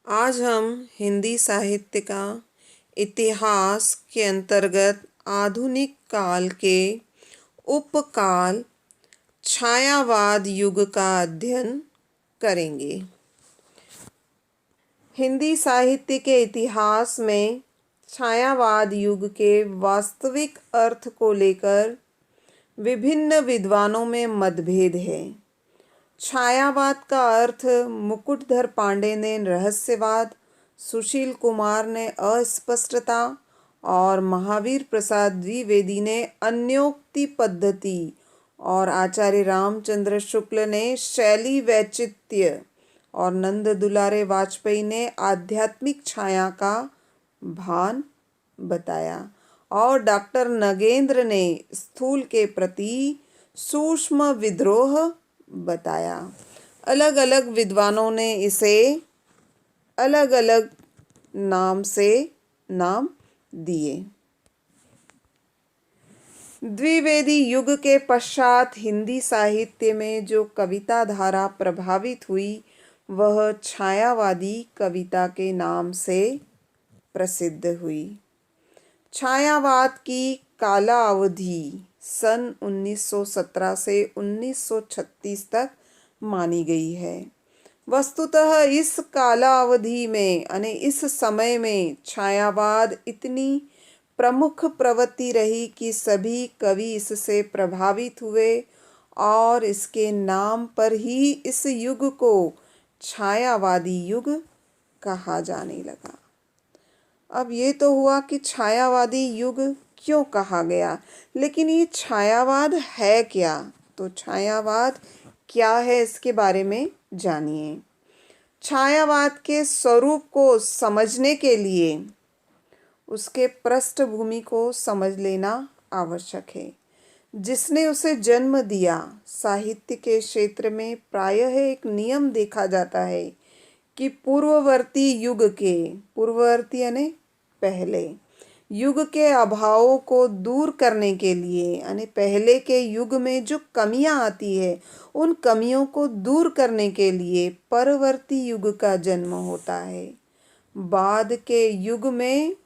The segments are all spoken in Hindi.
आज हम हिंदी साहित्य का इतिहास के अंतर्गत आधुनिक काल के उपकाल छायावाद युग का अध्ययन करेंगे। हिंदी साहित्य के इतिहास में छायावाद युग के वास्तविक अर्थ को लेकर विभिन्न विद्वानों में मतभेद है। छायावाद का अर्थ मुकुटधर पांडे ने रहस्यवाद, सुशील कुमार ने अस्पष्टता और महावीर प्रसाद द्विवेदी ने अन्योक्ति पद्धति और आचार्य रामचंद्र शुक्ल ने शैली वैचित्र्य और नंद दुलारे वाजपेयी ने आध्यात्मिक छाया का भान बताया और डॉक्टर नगेंद्र ने स्थूल के प्रति सूक्ष्म विद्रोह बताया। अलग अलग विद्वानों ने इसे अलग अलग नाम से नाम दिए। द्विवेदी युग के पश्चात हिंदी साहित्य में जो कविता धारा प्रभावित हुई वह छायावादी कविता के नाम से प्रसिद्ध हुई। छायावाद की कालावधि सन 1917 से 1936 तक मानी गई है। वस्तुतः इस कालावधि में यानी इस समय में छायावाद इतनी प्रमुख प्रवृत्ति रही कि सभी कवि इससे प्रभावित हुए और इसके नाम पर ही इस युग को छायावादी युग कहा जाने लगा। अब ये तो हुआ कि छायावादी युग क्यों कहा गया, लेकिन ये छायावाद है क्या? तो छायावाद क्या है इसके बारे में जानिए। छायावाद के स्वरूप को समझने के लिए उसके पृष्ठभूमि को समझ लेना आवश्यक है। जिसने उसे जन्म दिया, साहित्य के क्षेत्र में प्रायः एक नियम देखा जाता है कि पूर्ववर्ती युग के, पूर्ववर्ती यानी पहले युग के अभावों को दूर करने के लिए, यानी पहले के युग में जो कमियां आती है उन कमियों को दूर करने के लिए परवर्ती युग का जन्म होता है। बाद के युग में,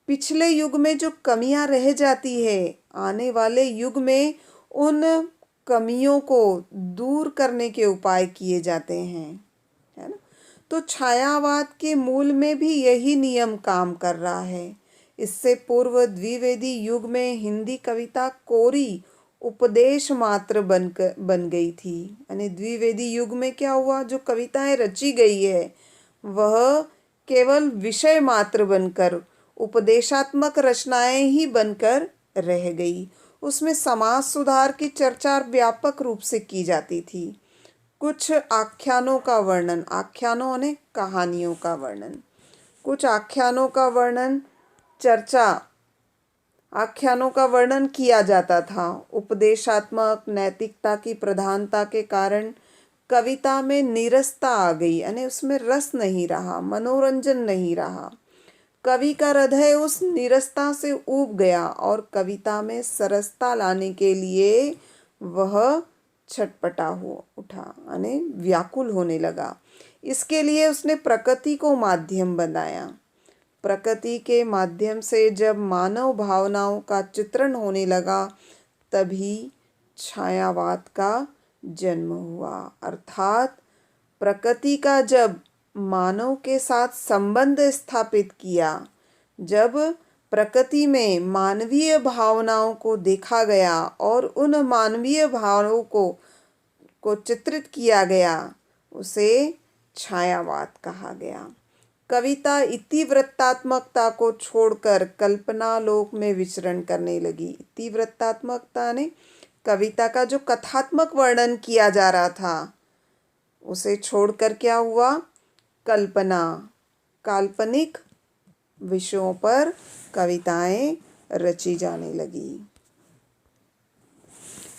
पिछले युग में जो कमियां रह जाती है, आने वाले युग में उन कमियों को दूर करने के उपाय किए जाते हैं, है ना। तो छायावाद के मूल में भी यही नियम काम कर रहा है। इससे पूर्व द्विवेदी युग में हिंदी कविता कोरी उपदेश मात्र बन गई थी। यानी द्विवेदी युग में क्या हुआ, जो कविताएं रची गई है वह केवल विषय मात्र बनकर, उपदेशात्मक रचनाएं ही बनकर रह गई। उसमें समाज सुधार की चर्चा व्यापक रूप से की जाती थी। कुछ आख्यानों का वर्णन, आख्यानों ने कहानियों का वर्णन, कुछ आख्यानों का वर्णन, चर्चा आख्यानों का वर्णन किया जाता था। उपदेशात्मक नैतिकता की प्रधानता के कारण कविता में नीरसता आ गई, यानी उसमें रस नहीं रहा, मनोरंजन नहीं रहा। कवि का हृदय उस नीरसता से ऊब गया और कविता में सरसता लाने के लिए वह छटपटा हो उठा, यानी व्याकुल होने लगा। इसके लिए उसने प्रकृति को माध्यम बनाया। प्रकृति के माध्यम से जब मानव भावनाओं का चित्रण होने लगा तभी छायावाद का जन्म हुआ। अर्थात प्रकृति का जब मानव के साथ संबंध स्थापित किया, जब प्रकृति में मानवीय भावनाओं को देखा गया और उन मानवीय भावों को चित्रित किया गया, उसे छायावाद कहा गया। कविता इतिवृत्तात्मकता को छोड़कर कल्पना लोक में विचरण करने लगी। इतिवृत्तात्मकता ने कविता का जो कथात्मक वर्णन किया जा रहा था उसे छोड़कर क्या हुआ, कल्पना, काल्पनिक विषयों पर कविताएं रची जाने लगी।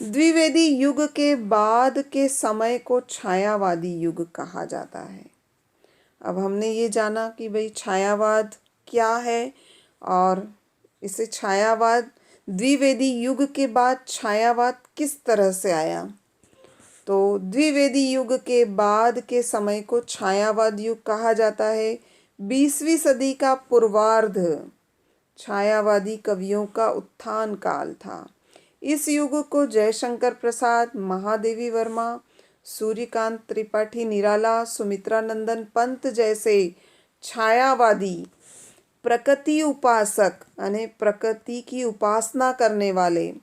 द्विवेदी युग के बाद के समय को छायावादी युग कहा जाता है। अब हमने ये जाना कि भाई छायावाद क्या है और इसे छायावाद, द्विवेदी युग के बाद छायावाद किस तरह से आया। तो द्विवेदी युग के बाद के समय को छायावाद युग कहा जाता है। 20वीं सदी का पूर्वार्ध छायावादी कवियों का उत्थान काल था। इस युग को जयशंकर प्रसाद, महादेवी वर्मा, सूर्यकांत त्रिपाठी निराला, सुमित्रा नंदन पंत जैसे छायावादी प्रकृति उपासक यानी प्रकृति की उपासना करने वाले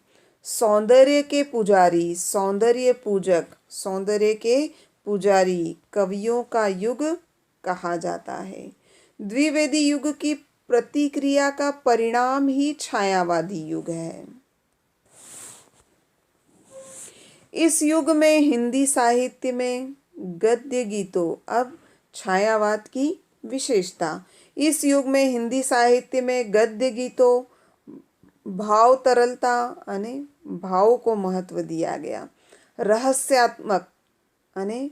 सौंदर्य के पुजारी, सौंदर्य पूजक, सौंदर्य के पुजारी कवियों का युग कहा जाता है। द्विवेदी युग की प्रतिक्रिया का परिणाम ही छायावादी युग है। इस युग में हिंदी साहित्य में गद्य गीतों, अब छायावाद की विशेषता, इस युग में हिंदी साहित्य में गद्य गीतों भाव तरलता यानी भाव को महत्व दिया गया, रहस्यात्मक यानी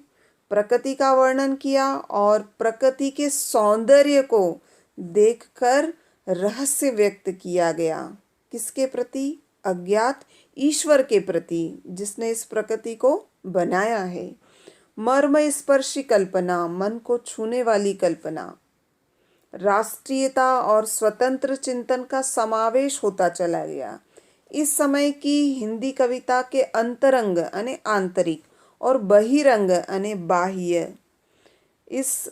प्रकृति का वर्णन किया और प्रकृति के सौंदर्य को देखकर रहस्य व्यक्त किया गया। किसके प्रति? अज्ञात ईश्वर के प्रति, जिसने इस प्रकृति को बनाया है। मर्म स्पर्शी कल्पना, मन को छूने वाली कल्पना, राष्ट्रीयता और स्वतंत्र चिंतन का समावेश होता चला गया। इस समय की हिंदी कविता के अंतरंग यानी आंतरिक और बहिरंग यानी बाह्य, इस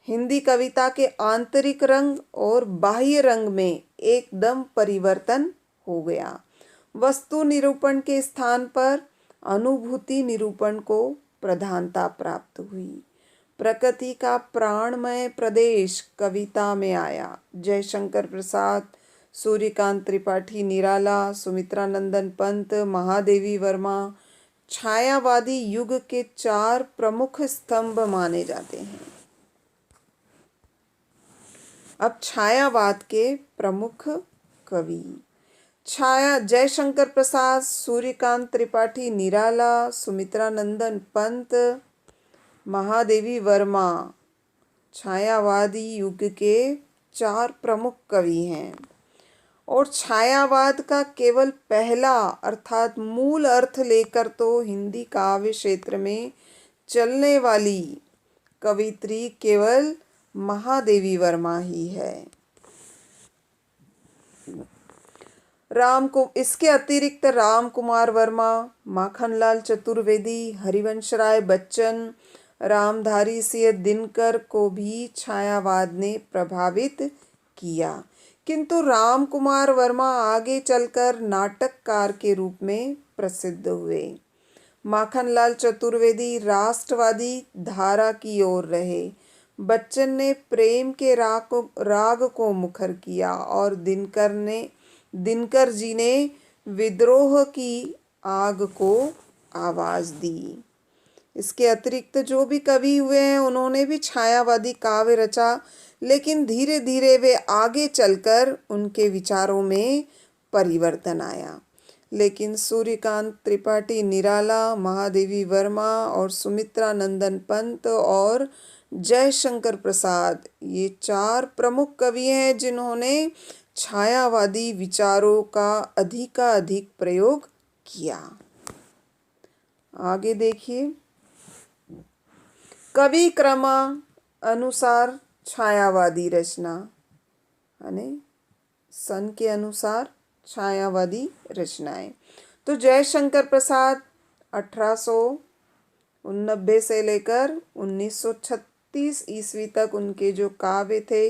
हिंदी कविता के आंतरिक रंग और बाह्य रंग में एकदम परिवर्तन हो गया। वस्तु निरूपण के स्थान पर अनुभूति निरूपण को प्रधानता प्राप्त हुई। प्रकृति का प्राणमय प्रदेश कविता में आया। जयशंकर प्रसाद, सूर्यकांत त्रिपाठी निराला, सुमित्रा नंदन पंत, महादेवी वर्मा छायावादी युग के 4 प्रमुख स्तंभ माने जाते हैं। अब छायावाद के प्रमुख कवि। छाया जयशंकर प्रसाद, सूर्यकांत त्रिपाठी निराला, सुमित्रा नंदन पंत, महादेवी वर्मा छायावादी युग के 4 प्रमुख कवि हैं। और छायावाद का केवल पहला अर्थात मूल अर्थ लेकर तो हिंदी काव्य क्षेत्र में चलने वाली कवित्री केवल महादेवी वर्मा ही है। इसके अतिरिक्त राम कुमार वर्मा, माखनलाल चतुर्वेदी, हरिवंश राय बच्चन, रामधारी सिंह दिनकर को भी छायावाद ने प्रभावित किया, किंतु राम कुमार वर्मा आगे चलकर नाटककार के रूप में प्रसिद्ध हुए। माखनलाल चतुर्वेदी राष्ट्रवादी धारा की ओर रहे। बच्चन ने प्रेम के राग को मुखर किया और दिनकर जी ने विद्रोह की आग को आवाज दी। इसके अतिरिक्त जो भी कवि हुए हैं उन्होंने भी छायावादी काव्य रचा, लेकिन धीरे धीरे वे आगे चलकर उनके विचारों में परिवर्तन आया। लेकिन सूर्यकांत त्रिपाठी निराला, महादेवी वर्मा और सुमित्रा नंदन पंत और जयशंकर प्रसाद ये 4 प्रमुख कवि हैं जिन्होंने छायावादी विचारों का अधिकाधिक प्रयोग किया। आगे देखिए, कवि क्रम अनुसार छायावादी रचना यानी सन के अनुसार छायावादी रचनाएं। तो जयशंकर प्रसाद 1889 से लेकर 1936 ईस्वी तक उनके जो काव्य थे,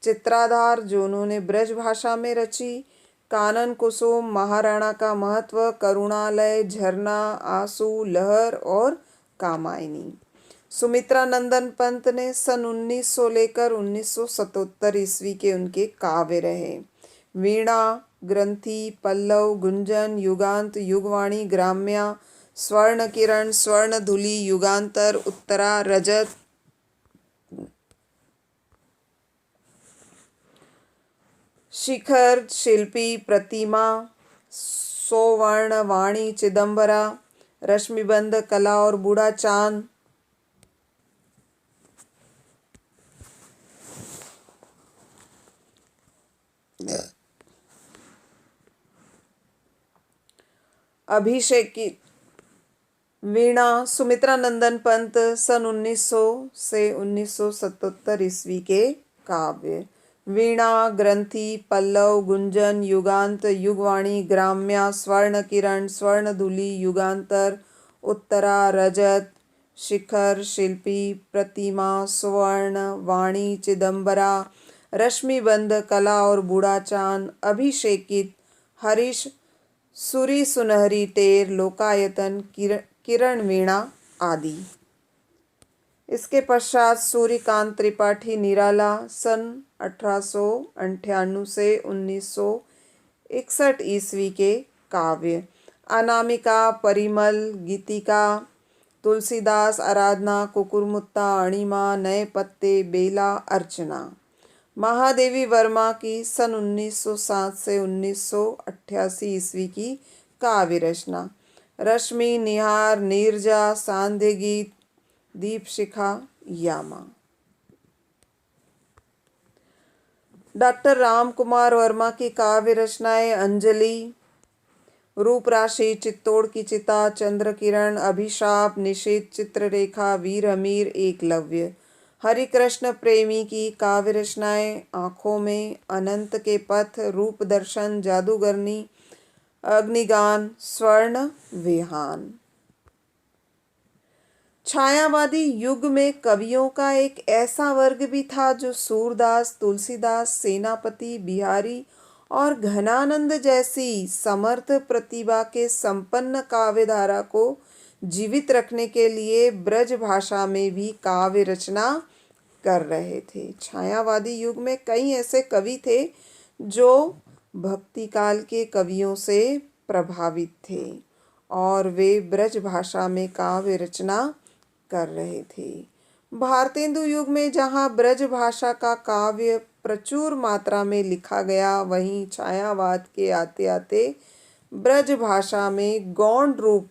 चित्राधार जो उन्होंने ब्रज भाषा में रची, कानन कुसुम, महाराणा का महत्व, करुणालय, झरना, आंसू, लहर और कामायनी। सुमित्रा नंदन पंत ने सन 1900 लेकर 1977 ईस्वी के उनके काव्य रहे। वीणा, ग्रंथि, पल्लव, गुंजन, युगांत, युगवाणी, ग्राम्या, स्वर्ण किरण, स्वर्ण धुली, युगांतर, उत्तरा, रजत, शिखर, शिल्पी, प्रतिमा, सोवर्ण, वाणी, चिदंबरा, रश्मिबंध, कला और बूढ़ा चांद, अभिषेकी, वीणा सुमित्रा नंदन पंत सन 1900 से 1977 ईस्वी के काव्य। वीणा, ग्रंथि, पल्लव, गुंजन, युगांत, युगवाणी, ग्राम्या, स्वर्ण किरण, स्वर्णधुली, युगांतर, उत्तरा, रजत, शिखर, शिल्पी, प्रतिमा, स्वर्ण, वाणी, चिदंबरा, रश्मिबंध, कला और बूढ़ा चांद, अभिषेकित, हरीश, सुरी, सुनहरी, टेर, लोकायतन, किरण वीणा आदि। इसके पश्चात सूर्यकांत त्रिपाठी निराला सन 1898 से 1961 ईस्वी के काव्य। अनामिका, परिमल, गीतिका, तुलसीदास, आराधना, कुकुरमुत्ता, अणिमा, नए पत्ते, बेला, अर्चना। महादेवी वर्मा की सन 1907 से 1988 ईस्वी की काव्य रचना। रश्मि, निहार, नीरजा, सांध्य गीत, दीपशिखा, यामा। डॉक्टर राम कुमार वर्मा की काव्य रचनाएं अंजलि, रूपराशि, चित्तौड़ की चिता, चंद्र किरण, अभिशाप, निषेध, चित्ररेखा, वीर हमीर, एकलव्य। हरिकृष्ण प्रेमी की काव्य रचनाएं आँखों में, अनंत के पथ, रूप दर्शन, जादूगरनी, अग्निगान, स्वर्ण विहान। छायावादी युग में कवियों का एक ऐसा वर्ग भी था जो सूरदास, तुलसीदास, सेनापति, बिहारी और घनानंद जैसी समर्थ प्रतिभा के संपन्न काव्यधारा को जीवित रखने के लिए ब्रज भाषा में भी काव्य रचना कर रहे थे। छायावादी युग में कई ऐसे कवि थे जो भक्ति काल के कवियों से प्रभावित थे और वे ब्रज भाषा में काव्य रचना कर रहे थे। भारतेंदु युग में जहाँ ब्रज भाषा का काव्य प्रचुर मात्रा में लिखा गया, वहीं छायावाद के आते आते ब्रज भाषा में गौण रूप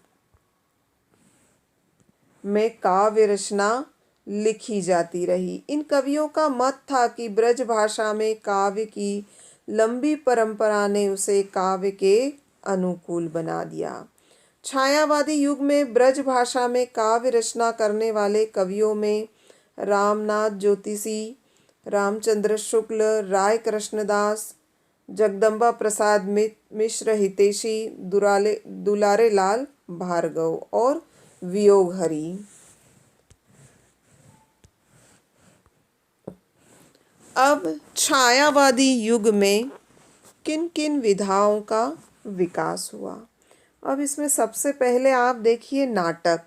में काव्य रचना लिखी जाती रही। इन कवियों का मत था कि ब्रज भाषा में काव्य की लंबी परंपरा ने उसे काव्य के अनुकूल बना दिया। छायावादी युग में ब्रज भाषा में काव्य रचना करने वाले कवियों में रामनाथ ज्योतिषी, रामचंद्र शुक्ल, राय कृष्णदास, जगदम्बा प्रसाद मिश्र, हितैषी, दुलारे लाल भार्गव और वियोगहरि। अब छायावादी युग में किन किन विधाओं का विकास हुआ। अब इसमें सबसे पहले आप देखिए नाटक।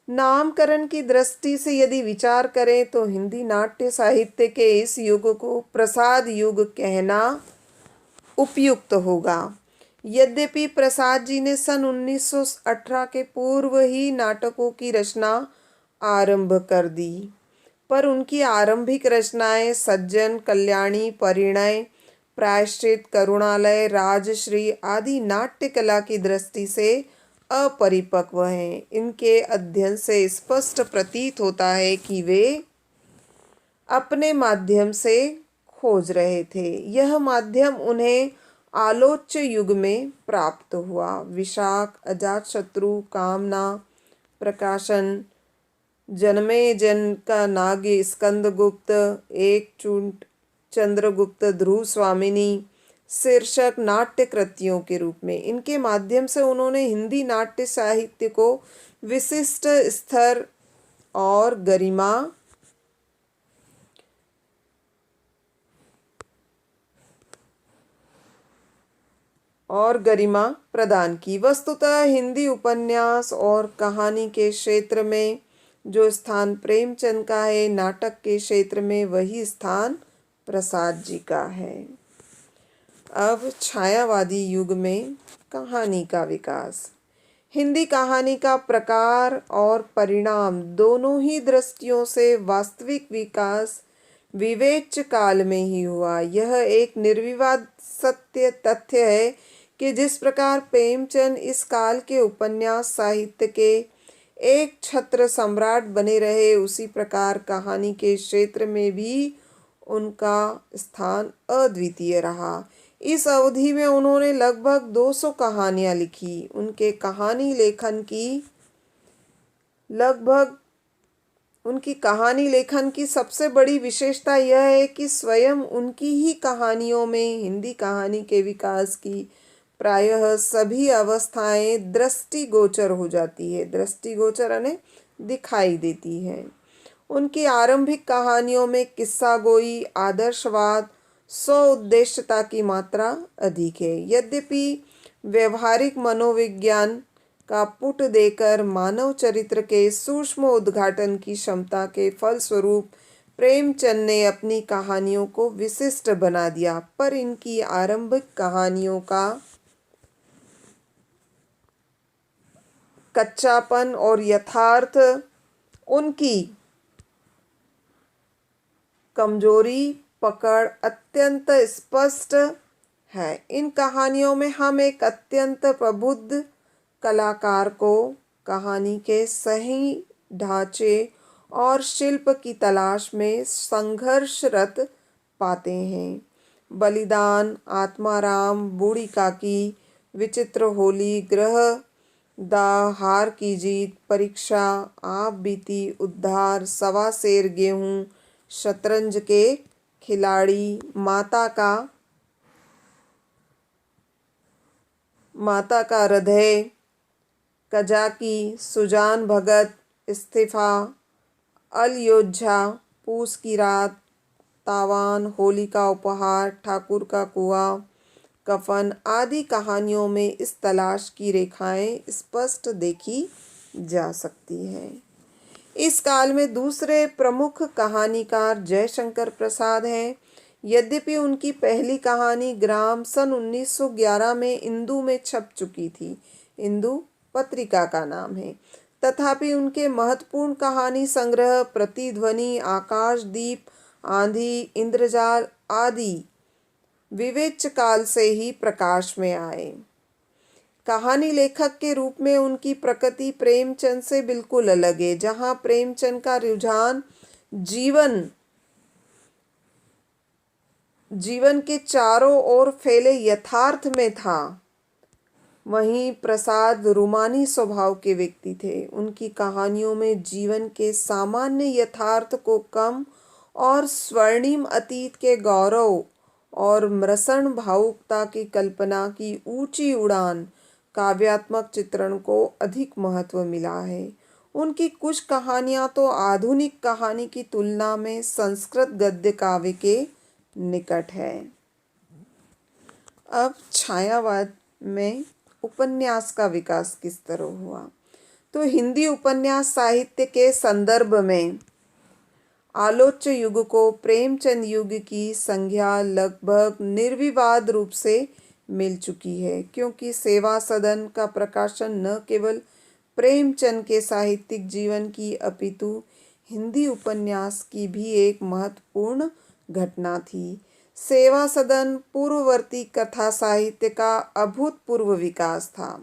नामकरण की दृष्टि से यदि विचार करें तो हिंदी नाट्य साहित्य के इस युग को प्रसाद युग कहना उपयुक्त होगा। यद्यपि प्रसाद जी ने सन 1918 के पूर्व ही नाटकों की रचना आरंभ कर दी, पर उनकी आरंभिक रचनाएं सज्जन, कल्याणी, परिणय, प्रायश्चित, करुणालय, राजश्री आदि नाट्य कला की दृष्टि से अपरिपक्व हैं। इनके अध्ययन से स्पष्ट प्रतीत होता है कि वे अपने माध्यम से खोज रहे थे। यह माध्यम उन्हें आलोच्य युग में प्राप्त हुआ। विशाख, अजातशत्रु, कामना, प्रकाशन, जन्मेजन का नाग्य, स्कंदगुप्त, एक चूंट, चंद्रगुप्त, ध्रुव स्वामिनी शीर्षक नाट्य कृतियों के रूप में। इनके माध्यम से उन्होंने हिंदी नाट्य साहित्य को विशिष्ट स्तर और गरिमा प्रदान की। वस्तुतः हिंदी उपन्यास और कहानी के क्षेत्र में जो स्थान प्रेमचंद का है, नाटक के क्षेत्र में वही स्थान प्रसाद जी का है। अब छायावादी युग में कहानी का विकास। हिंदी कहानी का प्रकार और परिणाम दोनों ही दृष्टियों से वास्तविक विकास विवेच्य काल में ही हुआ। यह एक निर्विवाद सत्य तथ्य है कि जिस प्रकार प्रेमचंद इस काल के उपन्यास साहित्य के एक छत्र सम्राट बने रहे, उसी प्रकार कहानी के क्षेत्र में भी उनका स्थान अद्वितीय रहा। इस अवधि में उन्होंने लगभग 200 कहानियाँ लिखी। उनके कहानी लेखन की लगभग उनकी कहानी लेखन की सबसे बड़ी विशेषता यह है कि स्वयं उनकी ही कहानियों में हिंदी कहानी के विकास की प्रायः सभी अवस्थाएं दृष्टिगोचर हो जाती है। दृष्टिगोचर यानी दिखाई देती है। उनकी आरंभिक कहानियों में किस्सा गोई, आदर्शवाद, स्व उद्देश्यता की मात्रा अधिक है। यद्यपि व्यवहारिक मनोविज्ञान का पुट देकर मानव चरित्र के सूक्ष्म उद्घाटन की क्षमता के फलस्वरूप प्रेमचंद ने अपनी कहानियों को विशिष्ट बना दिया, पर इनकी आरंभिक कहानियों का कच्चापन और यथार्थ उनकी कमजोरी पकड़ अत्यंत स्पष्ट है। इन कहानियों में हम एक अत्यंत प्रबुद्ध कलाकार को कहानी के सही ढांचे और शिल्प की तलाश में संघर्षरत पाते हैं। बलिदान, आत्माराम, बूढ़ी काकी, विचित्र होली, ग्रह दा, हार की जीत, परीक्षा, आप बीती, उद्धार, सवा सेर गेहूं, शतरंज के खिलाड़ी, माता का हृदय, कजाकी, सुजान भगत, इस्तीफा, अयोध्या, पूस की रात, तावान, होली का उपहार, ठाकुर का कुआं, कफन आदि कहानियों में इस तलाश की रेखाएं स्पष्ट देखी जा सकती हैं। इस काल में दूसरे प्रमुख कहानीकार जयशंकर प्रसाद हैं। यद्यपि उनकी पहली कहानी ग्राम सन 1911 में इंदु में छप चुकी थी, इंदु पत्रिका का नाम है, तथापि उनके महत्वपूर्ण कहानी संग्रह प्रतिध्वनि, आकाशदीप, आंधी, इंद्रजाल आदि विवेच्य काल से ही प्रकाश में आए। कहानी लेखक के रूप में उनकी प्रकृति प्रेमचंद से बिल्कुल अलग है। जहां प्रेमचंद का रुझान जीवन के चारों ओर फैले यथार्थ में था, वहीं प्रसाद रूमानी स्वभाव के व्यक्ति थे। उनकी कहानियों में जीवन के सामान्य यथार्थ को कम और स्वर्णिम अतीत के गौरव और मृषण भावुकता की कल्पना की ऊंची उड़ान काव्यात्मक चित्रण को अधिक महत्व मिला है। उनकी कुछ कहानियां तो आधुनिक कहानी की तुलना में संस्कृत गद्य काव्य के निकट है। अब छायावाद में उपन्यास का विकास किस तरह हुआ, तो हिंदी उपन्यास साहित्य के संदर्भ में आलोच्य युग को प्रेमचंद युग की संज्ञा लगभग निर्विवाद रूप से मिल चुकी है, क्योंकि सेवा सदन का प्रकाशन न केवल प्रेमचंद के साहित्यिक जीवन की अपितु हिंदी उपन्यास की भी एक महत्वपूर्ण घटना थी। सेवा सदन पूर्ववर्ती कथा साहित्य का अभूतपूर्व विकास था।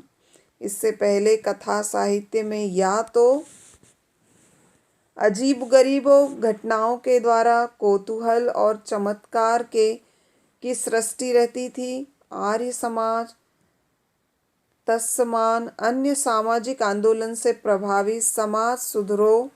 इससे पहले कथा साहित्य में या तो अजीबोगरीबों घटनाओं के द्वारा कौतूहल और चमत्कार की सृष्टि रहती थी। आर्य समाज तत्समान अन्य सामाजिक आंदोलन से प्रभावित समाज सुधारों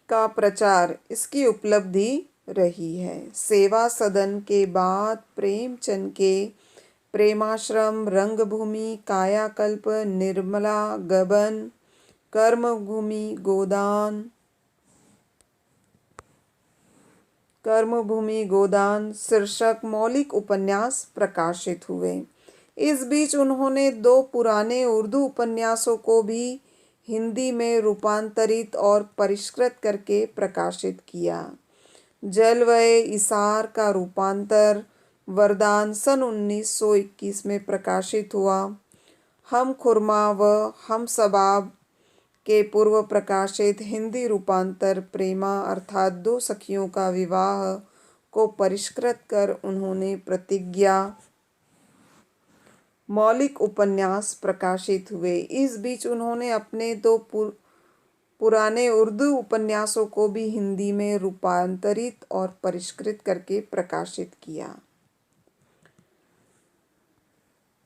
का प्रचार इसकी उपलब्धि रही है। सेवा सदन के बाद प्रेमचंद के प्रेमाश्रम, रंगभूमि, कायाकल्प, निर्मला, गबन, कर्मभूमि गोदान शीर्षक मौलिक उपन्यास प्रकाशित हुए। इस बीच उन्होंने 2 पुराने उर्दू उपन्यासों को भी हिंदी में रूपांतरित और परिष्कृत करके प्रकाशित किया। जलवय इसार का रूपांतर वरदान सन 1921 में प्रकाशित हुआ। हम खुरमा व हम सबाब के पूर्व प्रकाशित हिंदी रूपांतर प्रेमा अर्थात 2 सखियों का विवाह को परिष्कृत कर उन्होंने प्रतिज्ञा मौलिक उपन्यास प्रकाशित हुए। इस बीच उन्होंने अपने 2 पुराने उर्दू उपन्यासों को भी हिंदी में रूपांतरित और परिष्कृत करके प्रकाशित किया।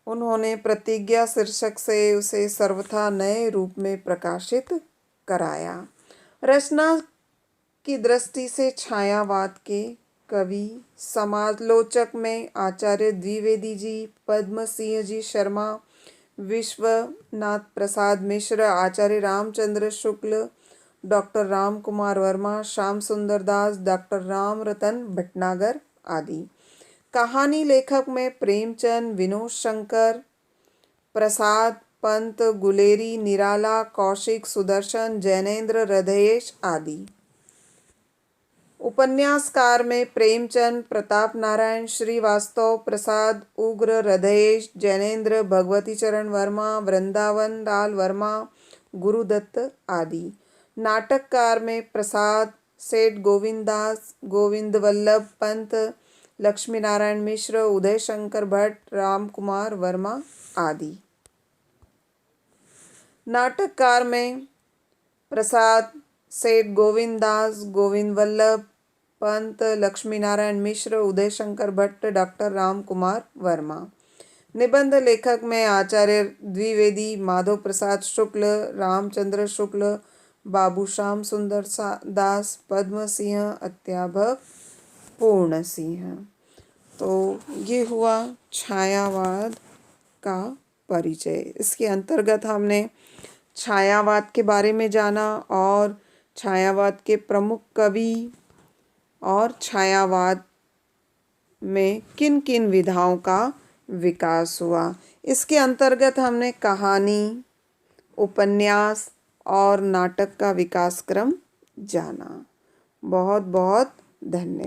उन्होंने प्रतिज्ञा शीर्षक से उसे सर्वथा नए रूप में प्रकाशित कराया। रचना की दृष्टि से छायावाद के कवि समालोचक में आचार्य द्विवेदी जी, पद्म सिंह जी शर्मा, विश्वनाथ प्रसाद मिश्र, आचार्य रामचंद्र शुक्ल, डॉक्टर राम कुमार वर्मा, श्याम सुंदर दास, डॉक्टर राम रतन भटनागर आदि। कहानी लेखक में प्रेमचंद, विनोद शंकर, प्रसाद पंत, गुलेरी, निराला, कौशिक, सुदर्शन, जैनेन्द्र, हृदयेश आदि। उपन्यासकार में प्रेमचंद, प्रताप नारायण श्रीवास्तव, प्रसाद उग्र, हृदयेश, जैनेन्द्र, भगवती चरण वर्मा, वृंदावन लाल वर्मा, गुरुदत्त आदि। नाटककार में प्रसाद, सेठ गोविंददास, गोविंद वल्लभ पंत, लक्ष्मी नारायण मिश्र, उदय शंकर भट्ट, राम कुमार वर्मा आदि। नाटककार में प्रसाद, सेठ गोविंददास, गोविंद वल्लभ पंत, लक्ष्मी नारायण मिश्र, उदय शंकर भट्ट, डॉक्टर राम कुमार वर्मा। निबंध लेखक में आचार्य द्विवेदी, माधव प्रसाद शुक्ल, रामचंद्र शुक्ल, बाबू श्याम सुंदर दास, पद्म सिंह, अध्यापक पूर्ण सिंह। तो ये हुआ छायावाद का परिचय। इसके अंतर्गत हमने छायावाद के बारे में जाना और छायावाद के प्रमुख कवि और छायावाद में किन किन विधाओं का विकास हुआ। इसके अंतर्गत हमने कहानी, उपन्यास और नाटक का विकास क्रम जाना। बहुत बहुत धन्यवाद।